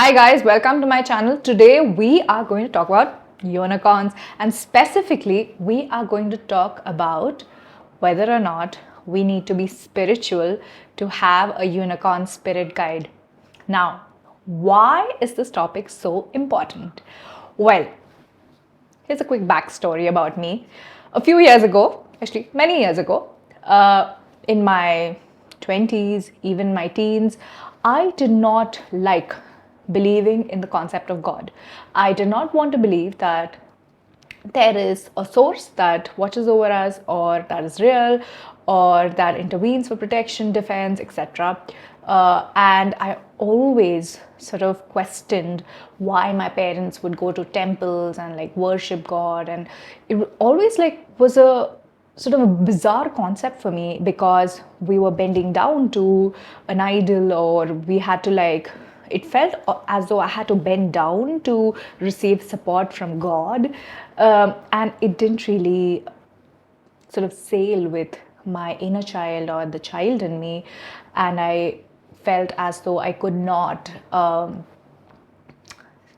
Hi guys, welcome to my channel. Today we are going to talk about unicorns, and specifically we are going to talk about whether or not we need to be spiritual to have a unicorn spirit guide. Now, why is this topic so important? Well, here's a quick backstory about me. A few years ago, actually many years ago, in my 20s, even my teens, I did not like believing in the concept of God. I did not want to believe that there is a source that watches over us, or that is real, or that intervenes for protection, defense, etc. And I always sort of questioned why my parents would go to temples and like worship God, and it always like was a sort of a bizarre concept for me, because we were bending down to an idol, or we had to like, it felt as though I had to bend down to receive support from God. And it didn't really sort of sail with my inner child or the child in me. And I felt as though I could not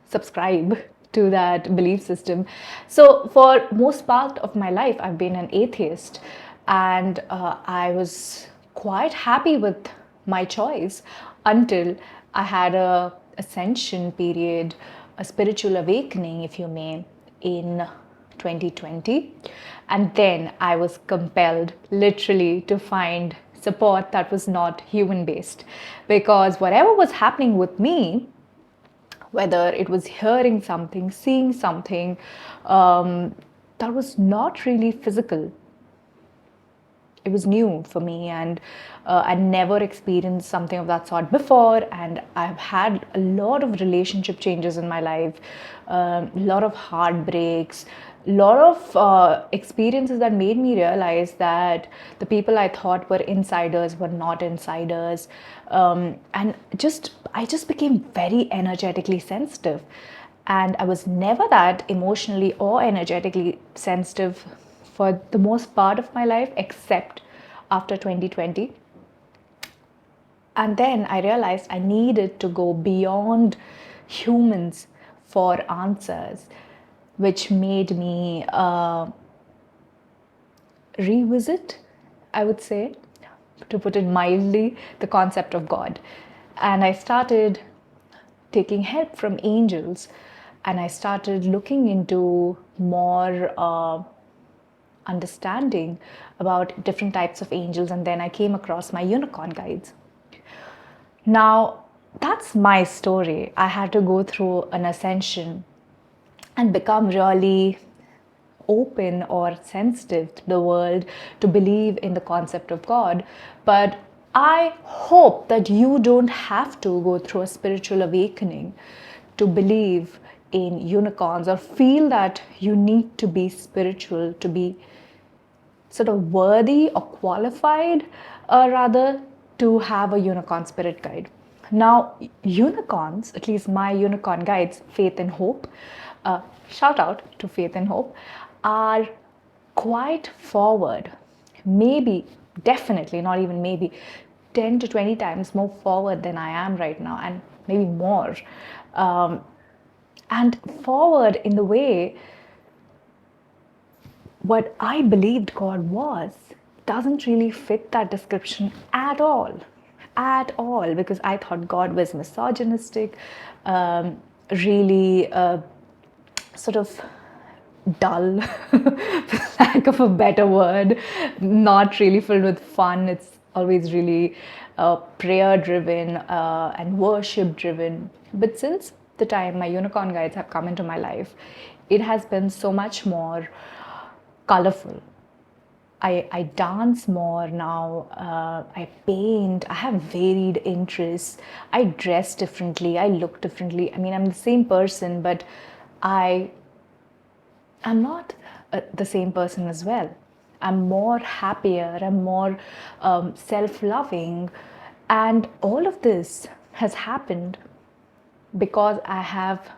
subscribe to that belief system. So for most part of my life, I've been an atheist, and I was quite happy with my choice until I had a ascension period, a spiritual awakening, if you may, in 2020. And then I was compelled literally to find support that was not human based, because whatever was happening with me, whether it was hearing something, seeing something, that was not really physical. It was new for me, and I'd never experienced something of that sort before. And I've had a lot of relationship changes in my life, a lot of heartbreaks, a lot of experiences that made me realize that the people I thought were insiders were not insiders. And I just became very energetically sensitive. And I was never that emotionally or energetically sensitive for the most part of my life, except after 2020. And then I realized I needed to go beyond humans for answers, which made me revisit, I would say, to put it mildly, the concept of God. And I started taking help from angels, and I started looking into more understanding about different types of angels, and then I came across my unicorn guides. Now, that's my story. I had to go through an ascension and become really open or sensitive to the world to believe in the concept of God. But I hope that you don't have to go through a spiritual awakening to believe in unicorns, or feel that you need to be spiritual to be sort of worthy or qualified, rather, to have a unicorn spirit guide. Now, unicorns, at least my unicorn guides, Faith and Hope, shout out to Faith and Hope, are quite forward. Maybe, definitely, not even maybe, 10 to 20 times more forward than I am right now, and maybe more. And forward in the way what I believed God was doesn't really fit that description at all. At all, because I thought God was misogynistic, really sort of dull, for lack of a better word, not really filled with fun. It's always really prayer driven and worship driven. But since the time my unicorn guides have come into my life, it has been so much more colorful. I dance more now, I paint, I have varied interests, I dress differently, I look differently. I mean, I'm the same person, but I'm not the same person as well. I'm more happier, I'm more self-loving, and all of this has happened because I have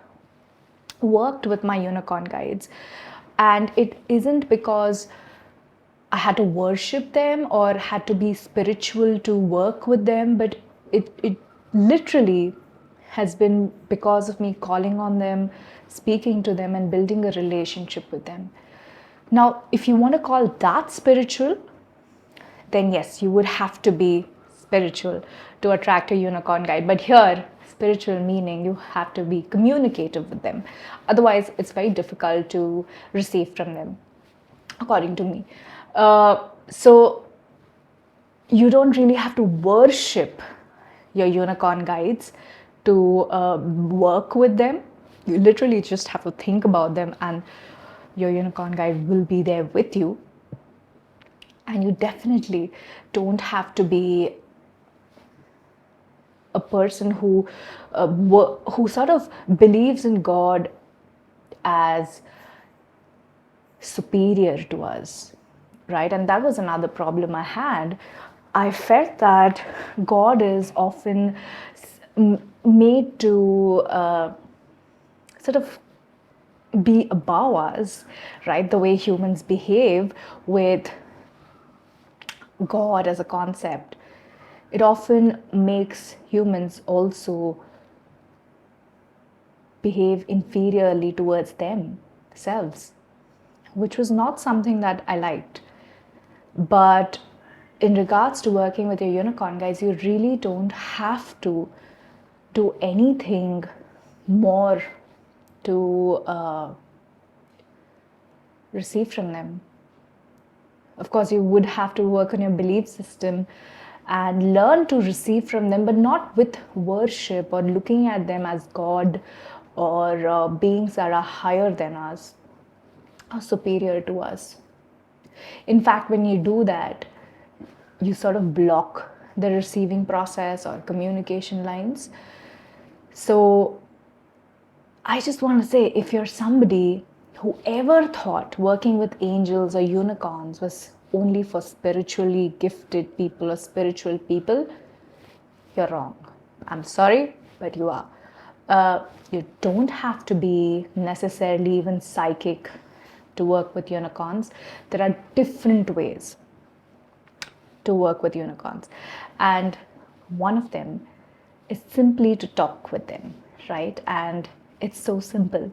worked with my unicorn guides. And it isn't because I had to worship them or had to be spiritual to work with them, but it literally has been because of me calling on them, speaking to them, and building a relationship with them. Now, if you want to call that spiritual, then yes, you would have to be spiritual to attract a unicorn guide. But here, spiritual meaning you have to be communicative with them. Otherwise, it's very difficult to receive from them, according to me. So you don't really have to worship your unicorn guides to work with them. You literally just have to think about them, and your unicorn guide will be there with you. And you definitely don't have to be a person who sort of believes in God as superior to us, right? And that was another problem I had. I felt that God is often made to sort of be above us, right? The way humans behave with God as a concept, it often makes humans also behave inferiorly towards themselves, which was not something that I liked. But in regards to working with your unicorn guys, you really don't have to do anything more to receive from them. Of course, you would have to work on your belief system and learn to receive from them, but not with worship or looking at them as God or beings that are higher than us or superior to us. In fact, when you do that, you sort of block the receiving process or communication lines. So I just want to say, if you're somebody who ever thought working with angels or unicorns was only for spiritually gifted people or spiritual people, you're wrong. I'm sorry, but you are. You don't have to be necessarily even psychic to work with unicorns. There are different ways to work with unicorns, and one of them is simply to talk with them, right? And it's so simple,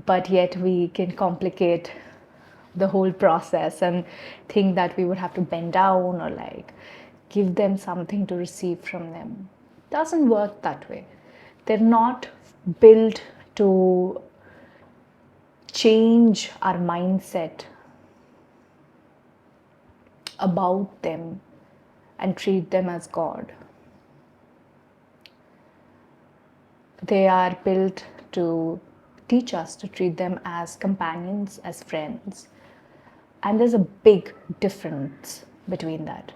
but yet we can complicate the whole process and think that we would have to bend down or like give them something to receive from them. It doesn't work that way. They're not built to change our mindset about them and treat them as God. They are built to teach us to treat them as companions, as friends. And there's a big difference between that.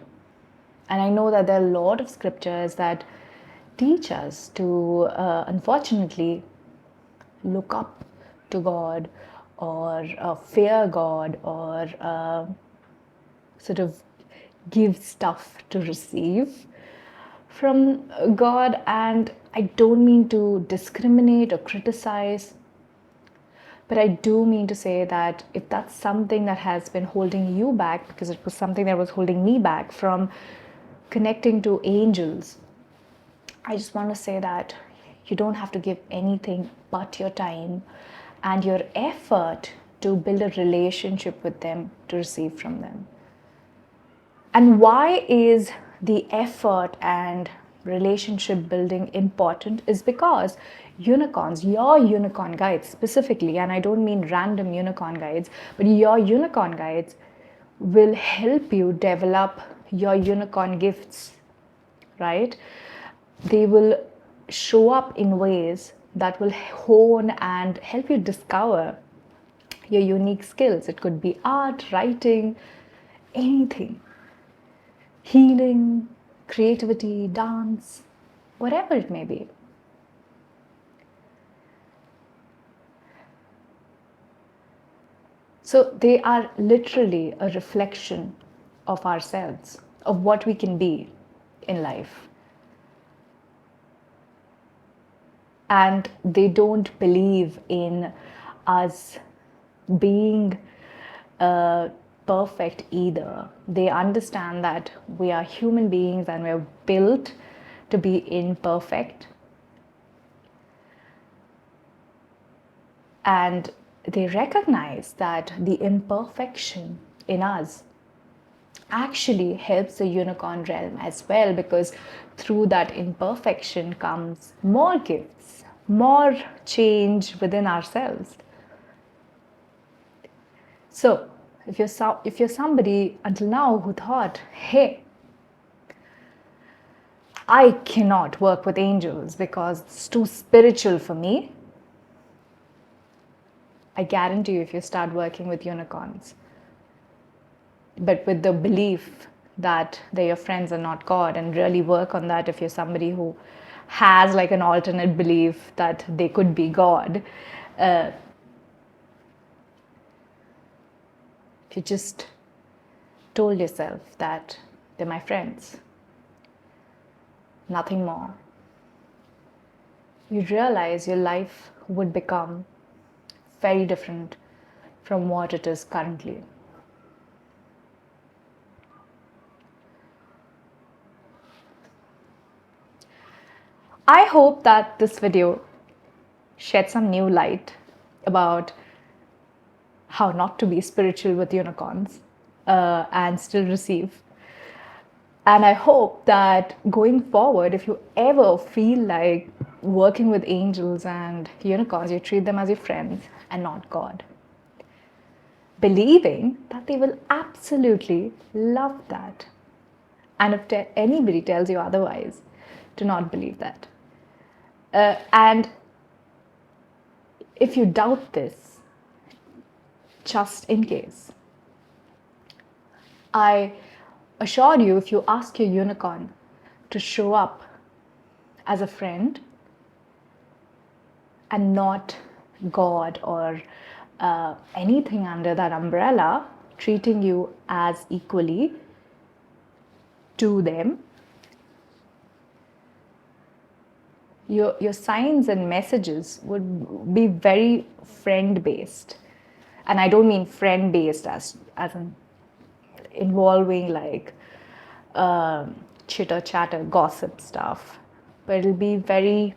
And I know that there are a lot of scriptures that teach us to, unfortunately, look up to God or fear God or sort of give stuff to receive from God. And I don't mean to discriminate or criticize, but I do mean to say that if that's something that has been holding you back, because it was something that was holding me back from connecting to angels, I just want to say that you don't have to give anything but your time and your effort to build a relationship with them to receive from them. And why is the effort and relationship building important is because unicorns, your unicorn guides specifically, and I don't mean random unicorn guides, but your unicorn guides will help you develop your unicorn gifts, right? They will show up in ways that will hone and help you discover your unique skills. It could be art, writing, anything, healing, creativity, dance, whatever it may be. So they are literally a reflection of ourselves, of what we can be in life. And they don't believe in us being perfect either. They understand that we are human beings and we're built to be imperfect. And they recognize that the imperfection in us actually helps the unicorn realm as well, because through that imperfection comes more gifts, more change within ourselves. So, if you're somebody until now who thought, hey, I cannot work with angels because it's too spiritual for me, I guarantee you, if you start working with unicorns, but with the belief that they're your friends and not God, and really work on that, if you're somebody who has like an alternate belief that they could be God, if you just told yourself that they're my friends, nothing more, you realize your life would become very different from what it is currently. I hope that this video shed some new light about how not to be spiritual with unicorns and still receive. And I hope that going forward, if you ever feel like working with angels and unicorns, you treat them as your friends and not God, believing that they will absolutely love that. And if anybody tells you otherwise, do not believe that. And if you doubt this, just in case, I assure you, if you ask your unicorn to show up as a friend and not God or anything under that umbrella, treating you as equally to them, your signs and messages would be very friend based. And I don't mean friend based as in involving like chitter chatter gossip stuff, but it'll be very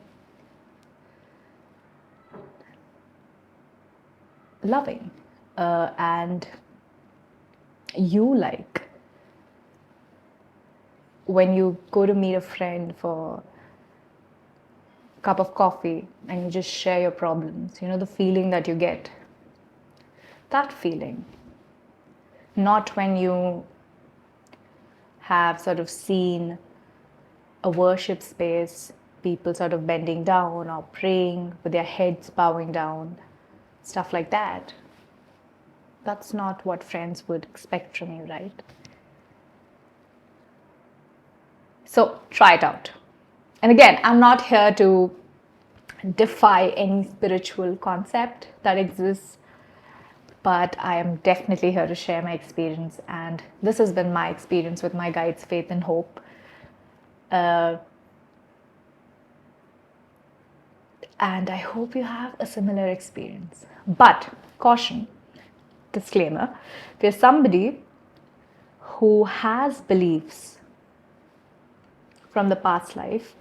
loving and you, like when you go to meet a friend for a cup of coffee and you just share your problems, you know, the feeling that you get, that feeling. Not when you have sort of seen a worship space, people sort of bending down or praying with their heads bowing down, stuff like that. That's not what friends would expect from you, right? So try it out. And again, I'm not here to defy any spiritual concept that exists, but I am definitely here to share my experience, and this has been my experience with my guides, Faith and Hope. And I hope you have a similar experience. But caution, disclaimer, if you're somebody who has beliefs from the past life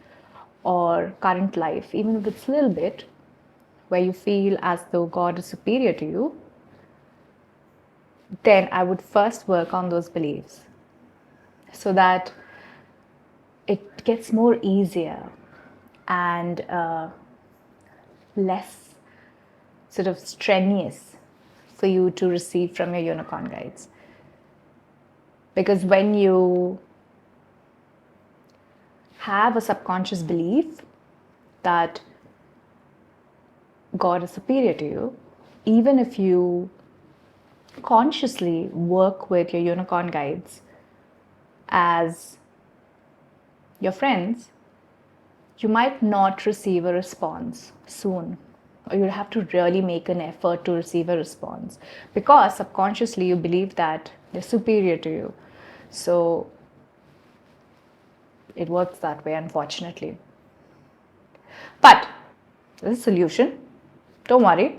or current life, even if it's a little bit, where you feel as though God is superior to you, then I would first work on those beliefs so that it gets more easier and less sort of strenuous for you to receive from your unicorn guides. Because when you have a subconscious belief that God is superior to you, even if you consciously work with your unicorn guides as your friends, you might not receive a response soon, or you'll have to really make an effort to receive a response because subconsciously you believe that they're superior to you. So it works that way, unfortunately. But there's a solution. Don't worry.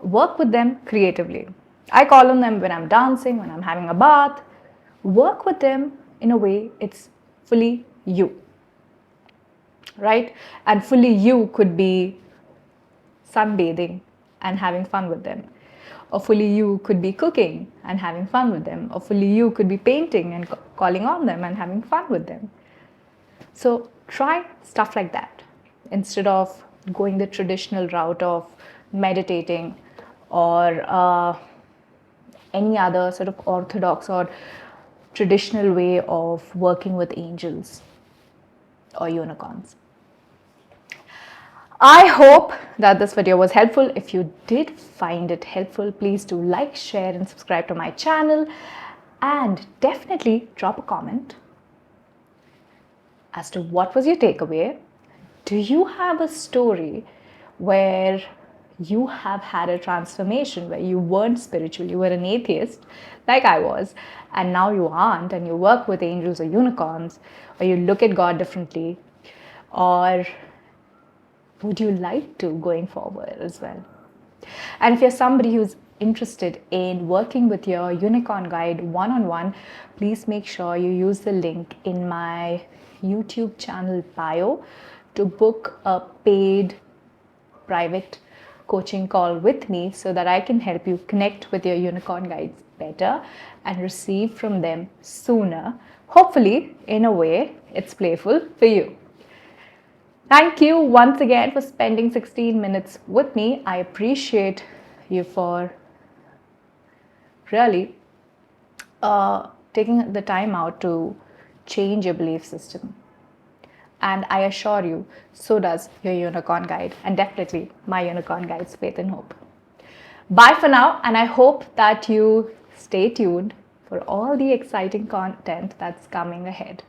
Work with them creatively. I call on them when I'm dancing, when I'm having a bath. Work with them in a way it's fully you, right? And fully you could be sunbathing and having fun with them. Or fully you could be cooking and having fun with them. Or fully you could be painting and calling on them and having fun with them. So try stuff like that instead of going the traditional route of meditating or any other sort of orthodox or traditional way of working with angels or unicorns. I hope that this video was helpful. If you did find it helpful, please do like, share and subscribe to my channel, and definitely drop a comment as to what was your takeaway. Do you have a story where you have had a transformation, where you weren't spiritual, you were an atheist like I was, and now you aren't, and you work with angels or unicorns, or you look at God differently, or would you like to going forward as well? And if you're somebody who's interested in working with your unicorn guide one-on-one, please make sure you use the link in my YouTube channel bio to book a paid private coaching call with me so that I can help you connect with your unicorn guides better and receive from them sooner. Hopefully, in a way, it's playful for you. Thank you once again for spending 16 minutes with me. I appreciate you for really taking the time out to change your belief system. And I assure you, so does your unicorn guide, and definitely my unicorn guide's Faith and Hope. Bye for now, and I hope that you stay tuned for all the exciting content that's coming ahead.